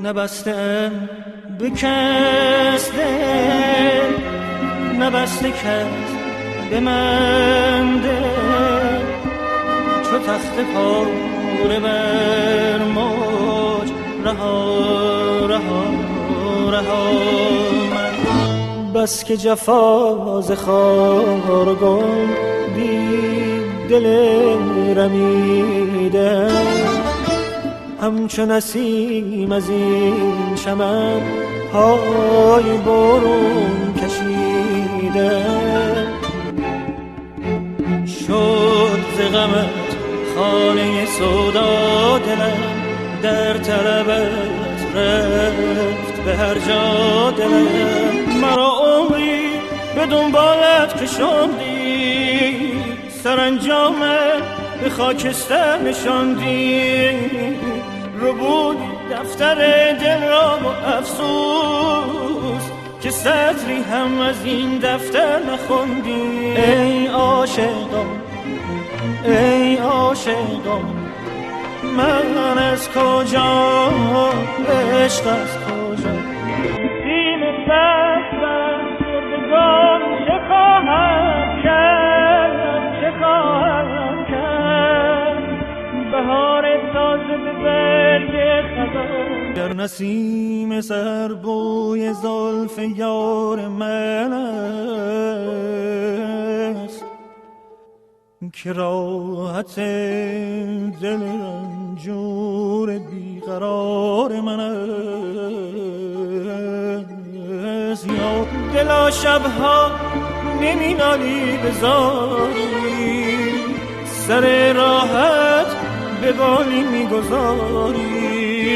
نبسته به کس دل، نبسته کس به من دل، چو تخت پاره بر موج رها رها رها من. بس که جفا ز خار و گل دید دل رمیده، همچو نسیم از این چمن پای برون کشیده. شد ز غمت خانه سودا دلم، در طلبت رفت به هر جا دلم. مرا عمری به دنبالت کشاندی، سرانجامت به خاکستر نشاندی. ربودی دفتر دل را با افسوس، که سطری هم از این دفتر نخوندی. ای عاشقان ای عاشقان، من از کجا عشق از کجا؟ سیم سبز مردگان چه خواهد کرد، چه خواهد کرد؟ بهار تازه به برگ خزان، در نسیم سر بوی زلف یار من است، که راحت دل رنجور بیقرار من است. یا دلا شبها نمی نالی بزاری، سر راحت به بالی می گذاری.